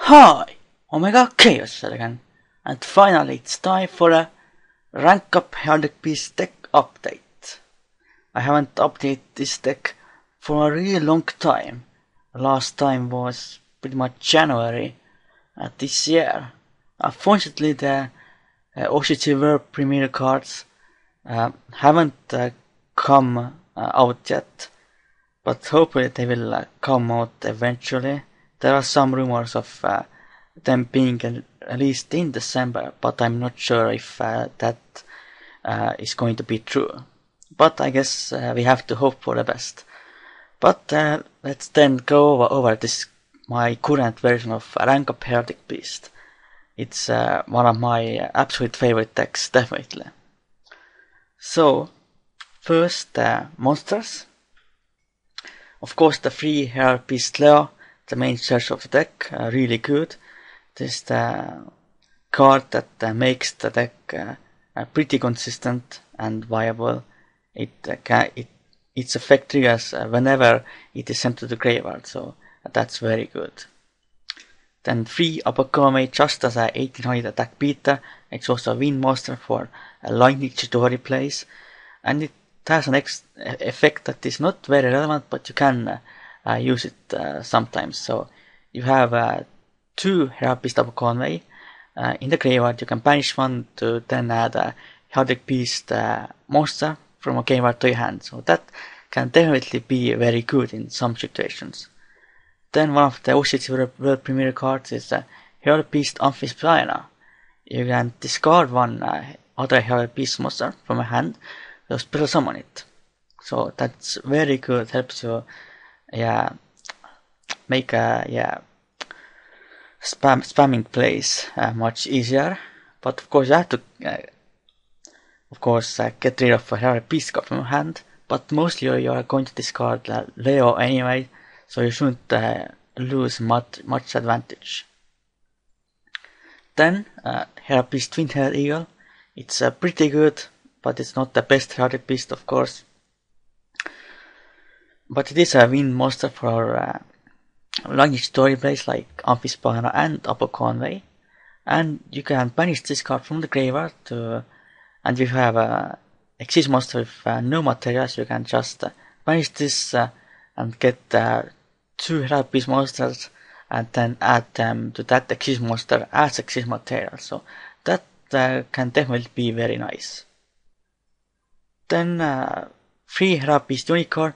Hi, Omega Khaos again, and finally it's time for a Rank-Up Heraldic Beast deck update. I haven't updated this deck for a really long time. The last time was pretty much January this year. Unfortunately, the OCG World Premiere cards haven't come out yet, but hopefully they will come out eventually. There are some rumors of them being released in December, but I'm not sure if that is going to be true. But I guess we have to hope for the best. But let's then go over this my current version of Rank-Up Heraldic Beast. It's one of my absolute favorite decks, definitely. So, first monsters. Of course, the free Herald Beast Leo, the main charge of the deck, really good. This is the card that makes the deck pretty consistent and viable. Its effect triggers whenever it is sent to the graveyard, so that's very good. Then free Apocome, just as a 1800 attack beater. It's also a win monster for lineage story plays, and it has an effect that is not very relevant, but you can use it sometimes. So you have 2 Herald Beast Apocome in the graveyard. You can banish one to then add a Heraldic Beast monster from a graveyard to your hand. So that can definitely be very good in some situations. Then one of the OCG World Premiere cards is Herald Beast Amphispiana. You can discard one other Herald Beast monster from a hand to special summon it. So that's very good, helps you make spamming plays much easier. But of course you have to get rid of a Herald Beast card from your hand, but mostly you are going to discard Leo anyway, so you shouldn't lose much advantage. Then Herald Beast Twin-Headed Eagle. It's pretty good, but it's not the best Heraldic Beast, of course. But it is a win monster for lineage story plays like Amphispiana and Apocome. And you can banish this card from the graveyard and if you have a Exist monster with no materials, you can just banish this and get 2 Herald Beast monsters and then add them to that Exist monster as Exist material. So that can definitely be very nice. Then free Herald Beast Unicorn,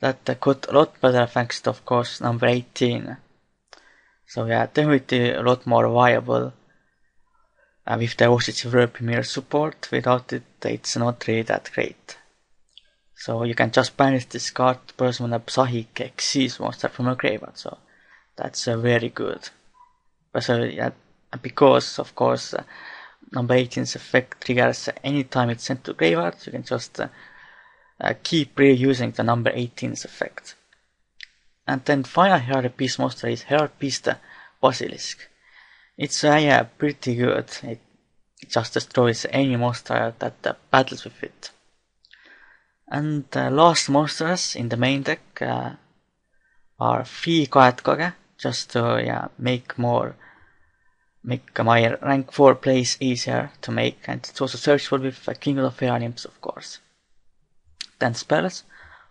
that got a lot better thanks to, of course, number 18. So yeah, definitely a lot more viable with the OCG World Premiere support. Without it, it's not really that great. So you can just banish this card to person a Psychic Exist monster from a graveyard, so that's very good. Because, of course, number 18's effect triggers anytime it's sent to graveyard, you can just keep reusing the number 18's effect. And then final Herald Beast monster is Herald Beast Basilisk. It's pretty good. It just destroys any monster that battles with it. And the last monsters in the main deck are free Quiet Kage, just to make my rank 4 plays easier to make, and it's also searchable with Kingdom of Fairy Nymphs, of course. Then spells,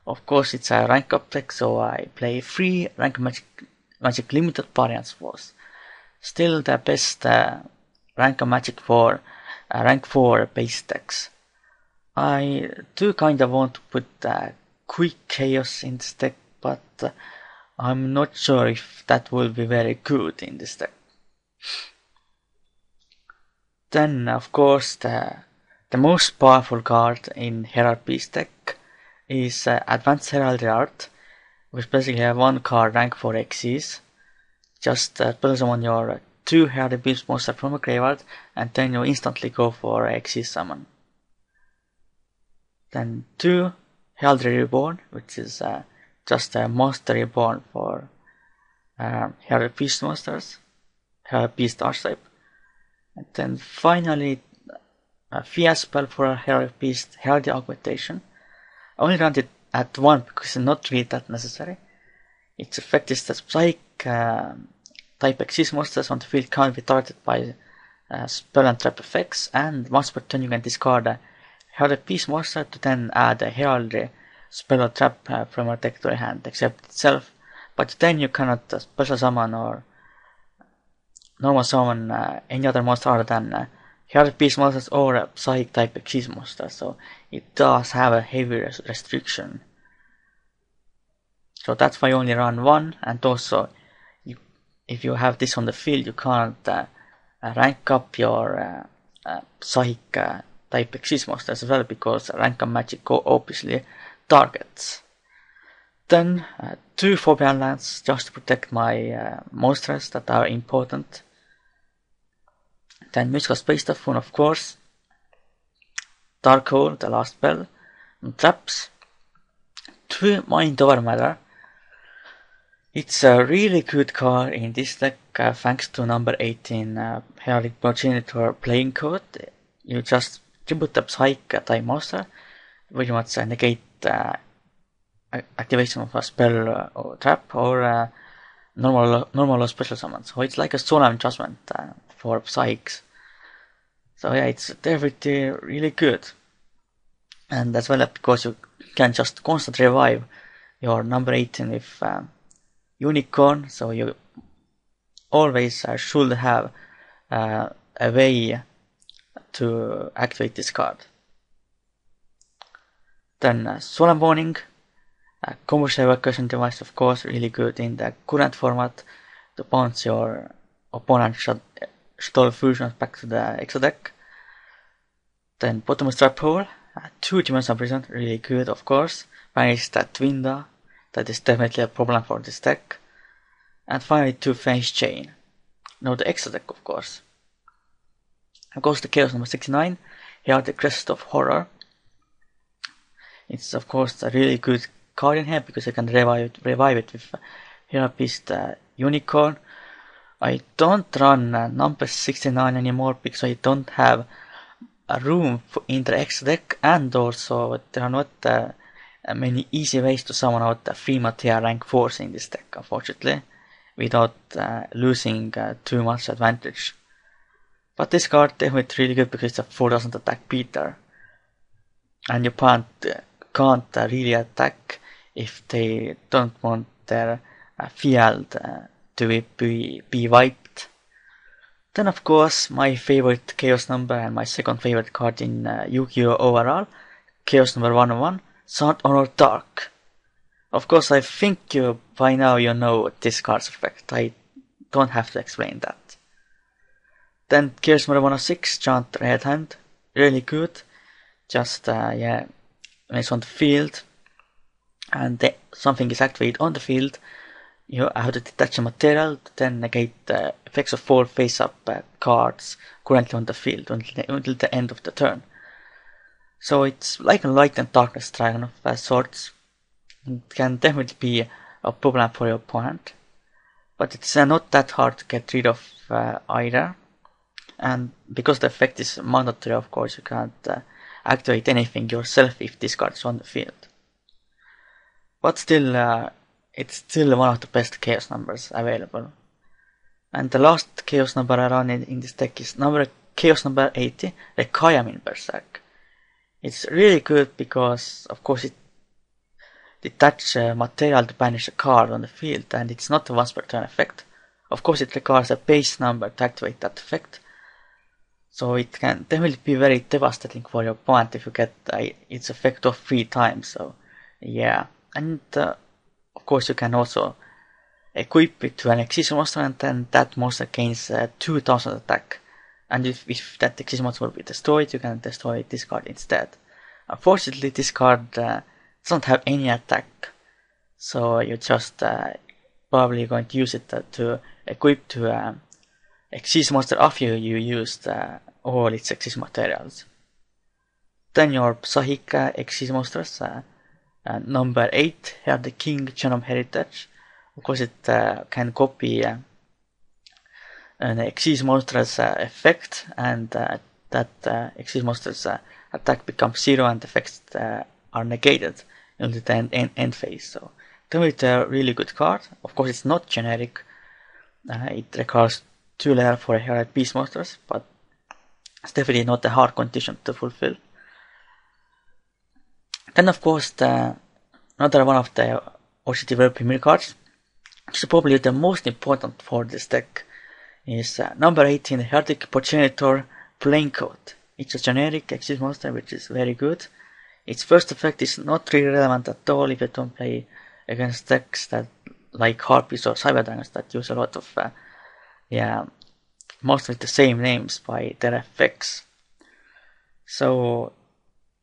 of course it's a rank up deck, so I play 3 rank magic limited variants force. Still the best rank magic for rank 4 base decks. I do kinda want to put quick chaos in this deck, but I'm not sure if that will be very good in this deck. Then of course the most powerful card in Herald Beast deck is Advanced Heraldry Art, which basically have 1 card rank 4 Xyz. Just spell summon your 2 Heraldry Beast monster from a graveyard, and then you instantly go for Xyz summon. Then 2 Heraldry Reborn, which is just a monster reborn for Heraldry Beast monsters, Heraldry Beast archetype. And then finally a Fiat spell for a Heraldry Beast, Heraldry Augmentation. I only run it at 1 because it's not really that necessary. Its effect is that Psychic type Exist monsters on the field can't be targeted by spell and trap effects, and once per turn you can discard a Heraldic Beast monster to then add a heraldry spell or trap from your deck to your hand, except itself, but then you cannot special summon or normal summon any other monster other than Heraldic Beast monsters or Psychic type Exist monsters, so it does have a heavy restriction. So that's why you only run one, and also if you have this on the field you can't rank up your Psychic type Exist monsters as well, because rank up magic obviously targets. Then 2 Forbidden Lands just to protect my monsters that are important. Then Musical Space Typhoon, of course. Dark Hole, the last spell. And traps. 2 Mind Over Matter. It's a really good card in this deck thanks to number 18 Heraldic Progenitor playing code. You just tribute the Psychic type monster, pretty much negate activation of a spell or trap or normal or special summon. So it's like a solemn judgment for Psychics. So yeah, it's definitely really good. And as well because you can just constantly revive your number 18 with Unicorn, so you always should have a way to activate this card. Then Solemn Warning, Commercial Evacuation Device, of course, really good in the current format to bounce your opponent's stall fusions back to the extra deck. Then Bottomless Trap Hole, 2 Dimensional Prison, really good, of course. Banish that window, that is definitely a problem for this deck. And finally 2 Phase Chain, now the extra deck, of course. Of course, the Chaos number 69, here the Crest of Horror. It's of course a really good card in here because you can revive it with Heraldic Beast Unicorn. I don't run number 69 anymore because I don't have a room in the extra deck, and also there are not many easy ways to summon out the 3 Materia rank 4s in this deck, unfortunately, without losing too much advantage. But this card definitely really good because it's a 4000 attack beater, and your opponent can't really attack if they don't want their field to be wiped. Then of course my favorite Chaos number and my second favorite card in Yu-Gi-Oh! Overall, Chaos number 101, Sword Honor Dark. Of course I think by now you know this card's effect, I don't have to explain that. Then Chaos number 106, Chant Red Hand, really good, just yeah, when it's on the field and something is activated on the field, you have to detach a material to then negate the effects of 4 face-up cards currently on the field until the end of the turn. So it's like a light and darkness dragon of sorts. It can definitely be a problem for your opponent, but it's not that hard to get rid of either. And because the effect is mandatory, of course, you can't activate anything yourself if this card is on the field. But still, it's still one of the best Chaos numbers available. And the last Chaos number I run in this deck is Chaos number 80, Requiem in Berserk. It's really good because, of course, it detaches material to banish a card on the field, and it's not a once per turn effect. Of course, it requires a base number to activate that effect. So it can definitely be very devastating for your opponent if you get its effect off 3 times. So yeah, and of course you can also equip it to an Exist monster, and then that monster gains 2000 attack. And if that Exist monster will be destroyed, you can destroy this card instead. Unfortunately, this card doesn't have any attack, so you're just probably going to use it to equip to Exist monster after you used all its Exist materials. Then your Psychic Exist monsters, number 8, here the King Genome Heritage. Of course, it can copy an Exist monster's effect, and that Exist monster's attack becomes 0 and effects are negated until the end phase. So, definitely a really good card. Of course, it's not generic, It requires 2 layers for Heraldic Beast monsters, but it's definitely not a hard condition to fulfill. Then of course another one of the OCT World Premier cards, which is probably the most important for this deck, is number 18 Heraldic Progenitor Playing Code. It's a generic exist monster which is very good. Its first effect is not really relevant at all if you don't play against decks that like Harpies or Cyberdragons that use a lot of mostly the same names by their effects. So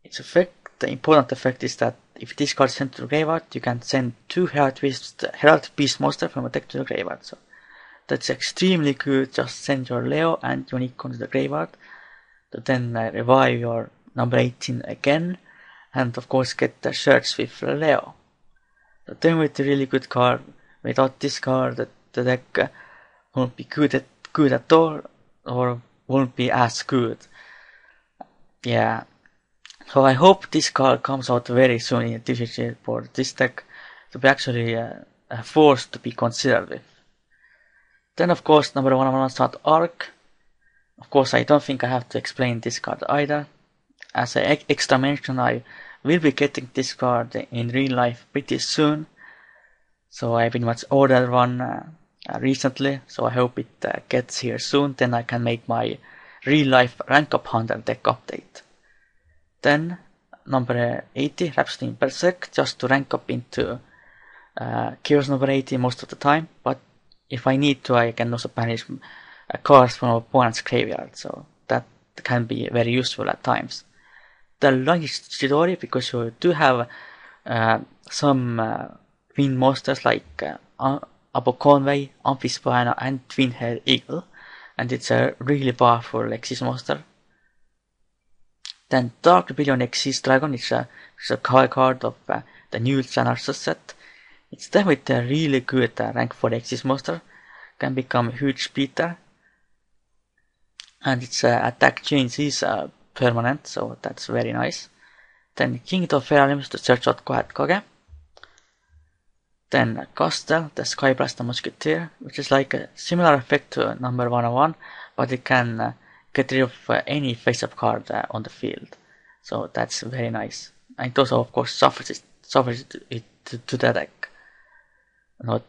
its effect, the important effect is that if this card is sent to the graveyard, you can send 2 Heraldic Beast monster from a deck to the graveyard. So that's extremely good. Just send your Leo and Unicorn to the graveyard to then revive your number 18 again, and of course get the shirts with Leo. So then with a really good card. Without this card, the deck won't be good at all, or won't be as good. Yeah. So I hope this card comes out very soon in the TCG for this deck to be actually a force to be considered with. Then of course number 1 start Arc. Of course I don't think I have to explain this card either. As an extra mention, I will be getting this card in real life pretty soon. So I pretty much ordered one recently, so I hope it gets here soon. Then I can make my real life Rank-Up Hunter deck update. Then number 80 Rhapsody in Berserk, just to rank up into Khaos number 80 most of the time, but if I need to I can also banish cards from opponent's graveyard, so that can be very useful at times. The Lungish Chidori, because you do have some Wind monsters like Abo Conway, Amphispiana and Twin-Head Eagle, and it's a really powerful Exist monster. Then Dark Rebellion Exist Dragon is a card of the new Narcissus set. It's definitely a really good rank for the Exist monster, can become a huge beater, and its attack change is permanent, so that's very nice. Then Kingdom of Realms to search out Kage. Then Castle, the Skyblaster Musketeer, which is like a similar effect to number 101, but it can get rid of any face-up card on the field. So that's very nice. And it also, of course, suffers it to the deck, not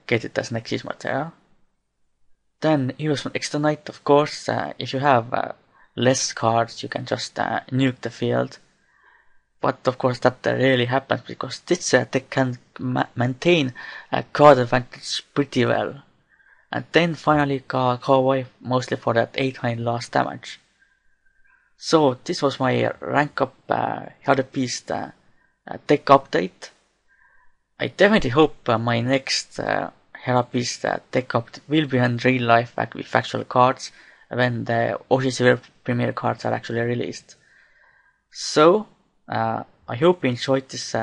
get it as an Exist material. Then Heroes from Extra Knight, of course, if you have less cards, you can just nuke the field. But of course that rarely happens, because this deck can maintain a card advantage pretty well. And then finally Cowboy, mostly for that 800 lost damage. So this was my Rank-Up Heraldic Beast deck update. I definitely hope my next Heraldic Beast deck update will be in real life with actual cards when the OCC World Premier cards are actually released. So I hope you enjoyed this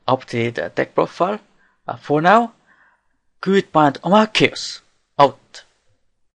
updated deck profile. For now, goodbye and Khaos out.